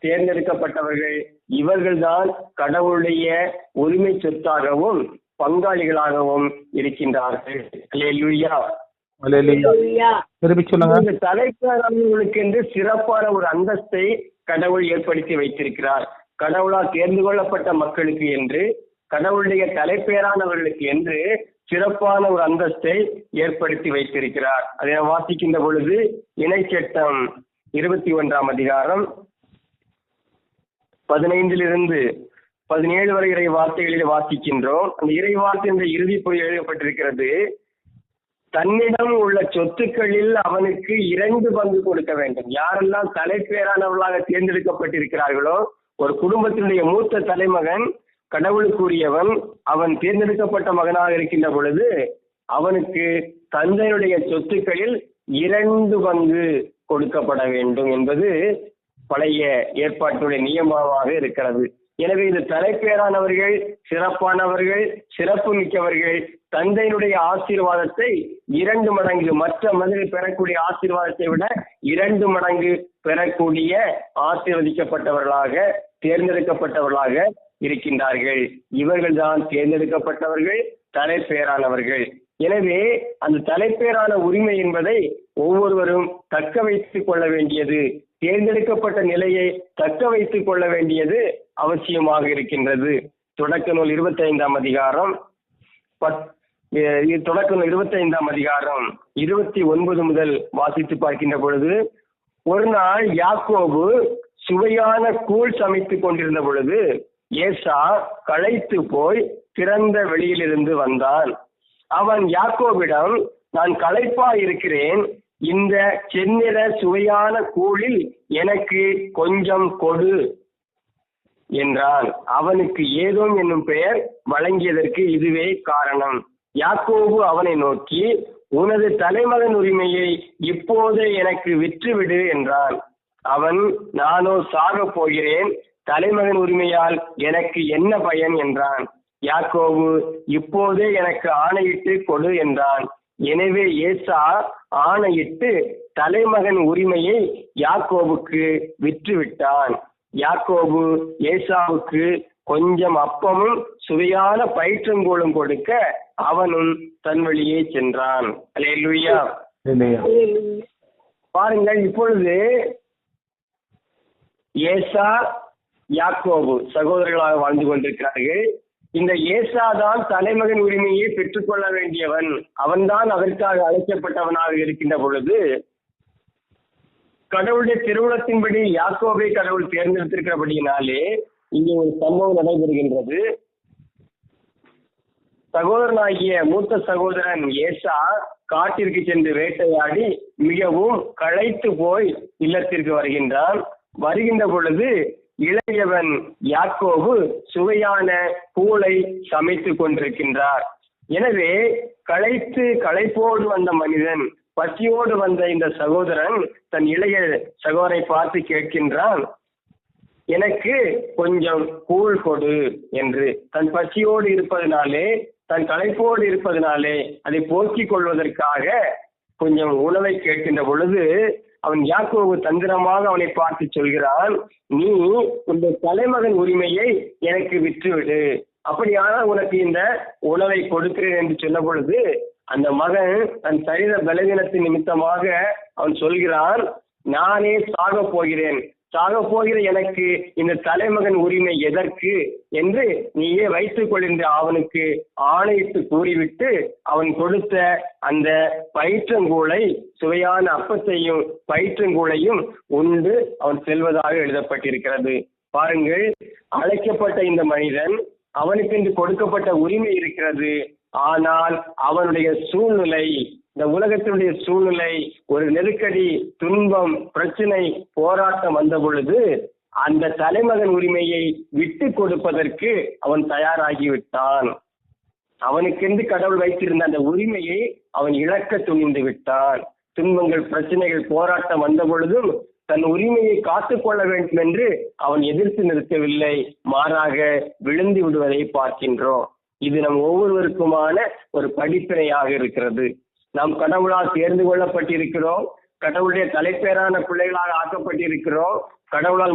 தேர்ந்தெடுக்கப்பட்டவர்கள் இவர்கள்தான் கடவுளுடைய உரிமை சொத்தாகவும் பங்காளிகளாகவும் இருக்கின்றார்கள். அல்லேலூயா. திருப்பி சொல்லுங்க. இந்த தலைப்பாளர்களுக்கு என்று சிறப்பான ஒரு அந்தஸ்தை கடவுள் ஏற்படுத்தி வைத்திருக்கிறார். கடவுளால் தேர்ந்து கொள்ளப்பட்ட மக்களுக்கு என்று, கடவுளுடைய தலைப்பேரானவர்களுக்கு என்று சிறப்பான ஒரு அந்தஸ்தை ஏற்படுத்தி வைத்திருக்கிறார். அதை நாம் வாசிக்கின்ற பொழுது இணைச்சட்டம் 21 அதிகாரம் 15 17 வரை இறை வார்த்தைகளில் வாசிக்கின்றோம். அந்த இறை வார்த்தை என்ற இறுதி பொருள் எழுதப்பட்டிருக்கிறது. தன்னிடம் உள்ள சொத்துக்களில் அவனுக்கு 2 பங்கு கொடுக்க வேண்டும். யாரெல்லாம் தலைப்பேரானவர்களாக தேர்ந்தெடுக்கப்பட்டிருக்கிறார்களோ, ஒரு குடும்பத்தினுடைய மூத்த தலைமகன் கடவுளுக்குரியவன், அவன் தேர்ந்தெடுக்கப்பட்ட மகனாக இருக்கின்ற பொழுது அவனுக்கு தந்தையுடைய சொத்துக்களில் 2 பங்கு கொடுக்கப்பட வேண்டும் என்பது பழைய ஏற்பாட்டுடைய நியமமாக இருக்கிறது. எனவே இந்த தலைப்பேரானவர்கள், சிறப்பானவர்கள், சிறப்பு மிக்கவர்கள் தந்தையினுடைய ஆசீர்வாதத்தை 2 மடங்கு, மற்ற மனிதர்கள் பெறக்கூடிய ஆசீர்வாதத்தை விட 2 மடங்கு பெறக்கூடிய ஆசீர்வதிக்கப்பட்டவர்களாக, தேர்ந்தெடுக்கப்பட்டவர்களாக இருக்கின்றார்கள். இவர்கள் தான் தேர்ந்தெடுக்கப்பட்டவர்கள், தலைப்பேரானவர்கள். எனவே அந்த தலைப்பேரான உரிமை என்பதை ஒவ்வொருவரும் தக்க வைத்துக் கொள்ள வேண்டியது, தேர்ந்தெடுக்கப்பட்ட நிலையை தக்க வைத்துக் கொள்ள வேண்டியது அவசியமாக இருக்கின்றது. தொடக்க நூல் 25 அதிகாரம் 29 முதல் வாசித்து பார்க்கின்ற பொழுது, ஒரு நாள் யாக்கோபு சுவையான கூழ் சமைத்துக் கொண்டிருந்த பொழுது ஏசா களைத்து போய் திறந்த வெளியிலிருந்து வந்தான். அவன் யாக்கோபிடம், நான் களைப்பா இருக்கிறேன், இந்த செந்நிற சுவையான கூழில் எனக்கு கொஞ்சம் கொடு என்றான். அவனுக்கு ஏதோம் என்னும் பெயர் வழங்கியதற்கு இதுவே காரணம். யாக்கோபு அவனை நோக்கி, உனது தலைமகன் உரிமையை இப்போதே எனக்கு விற்றுவிடு என்றான். அவன், நானோ சாக போகிறேன், தலைமகன் உரிமையால் எனக்கு என்ன பயன் என்றான். யாக்கோபு, இப்போதே எனக்கு ஆணையிட்டு கொடு என்றான். எனவே ஏசா ஆணையிட்டு தலைமகன் உரிமையை யாக்கோபுக்கு விற்றுவிட்டான். யாக்கோபு ஏசாவுக்கு கொஞ்சம் அப்பமும் சுவையான பயிற்றங்கூழும் கொடுக்க அவனும் தன் வழியே சென்றான். அல்லேலூயா. பாருங்கள், இப்பொழுது ஏசா யாக்கோபு சகோதரர்களாக வாழ்ந்து கொண்டிருக்கிறார்கள். இந்த ஏசா தான் தலைமகன் உரிமையை பெற்றுக்கொள்ள வேண்டியவன், அவன்தான் அதற்காக அழைக்கப்பட்டவனாக இருக்கின்ற பொழுது, கடவுளுடைய திருவுளத்தின்படி யாக்கோபை கடவுள் தேர்ந்தெடுத்திருக்கிறபடியினாலே இங்கே ஒரு சம்பவம் நடைபெறுகின்றது. சகோதரனாகிய மூத்த சகோதரன் ஏசா காட்டிற்கு சென்று வேட்டையாடி மிகவும் களைத்து போய் இல்லத்திற்கு வருகின்ற பொழுது இளையவன் யாக்கோபு சுவையான கூழை சமைத்து கொண்டிருக்கின்றார். எனவே களைப்போடு வந்த மனிதன், பசியோடு வந்த இந்த சகோதரன் தன் இளைய சகோதரனை பார்த்து கேட்கின்றான், எனக்கு கொஞ்சம் கூழ் கொடு என்று. தன் பசியோடு இருப்பதனாலே, தன் களைப்போடு இருப்பதனாலே அதை போக்கிக் கொள்வதற்காக கொஞ்சம் உணவை கேட்கின்ற பொழுது அவன் யாக்கோபு தந்திரமாக அவனை பார்த்து சொல்கிறான், நீ உன்னுடைய தலைமகன் உரிமையை எனக்கு விற்றுவிடு, அப்படியானால் உனக்கு இந்த உணவை கொடுக்கிறேன் என்று சொன்ன பொழுது அந்த மகன் தன் சரீர பலவீனத்தின் நிமித்தமாக அவன் சொல்கிறான், நானே சாக போகிற எனக்கு இந்த தலைமகன் உரிமை எதற்கு என்று நீயே வைத்துக் கொள்கின்ற அவனுக்கு ஆணையிட்டு கூறிவிட்டு அவன் கொடுத்த அந்த பயிற்றங்கூளை, சுவையான அப்பத்தையும் பயிற்றங்கூளையும் உண்டு அவன் செல்வதாக எழுதப்பட்டிருக்கிறது. பாருங்கள், அழைக்கப்பட்ட இந்த மனிதன், அவனுக்கு என்று கொடுக்கப்பட்ட உரிமை இருக்கிறது. ஆனால் அவனுடைய சூழ்நிலை, இந்த உலகத்தினுடைய சூழ்நிலை, ஒரு நெருக்கடி, துன்பம், பிரச்சனை, போராட்டம் வந்த பொழுது அந்த தலைமகன் உரிமையை விட்டு கொடுப்பதற்கு அவன் தயாராகிவிட்டான். அவனுக்கென்று கடவுள் வைத்திருந்த அந்த உரிமையை அவன் இழக்க துணிந்து விட்டான். துன்பங்கள், பிரச்சனைகள், போராட்டம் வந்த பொழுதும் தன் உரிமையை காத்துக்கொள்ள வேண்டும் என்று அவன் எதிர்த்து நிறுத்தவில்லை, மாறாக விழுந்து விடுவதை பார்க்கின்றோம். இது நம் ஒவ்வொருவருக்குமான ஒரு படிப்பினையாக இருக்கிறது. நாம் கடவுளால் தேர்ந்து கொள்ளப்பட்டிருக்கிறோம், கடவுளுடைய தலைப்பேரான பிள்ளைகளாக ஆக்கப்பட்டிருக்கிறோம், கடவுளால்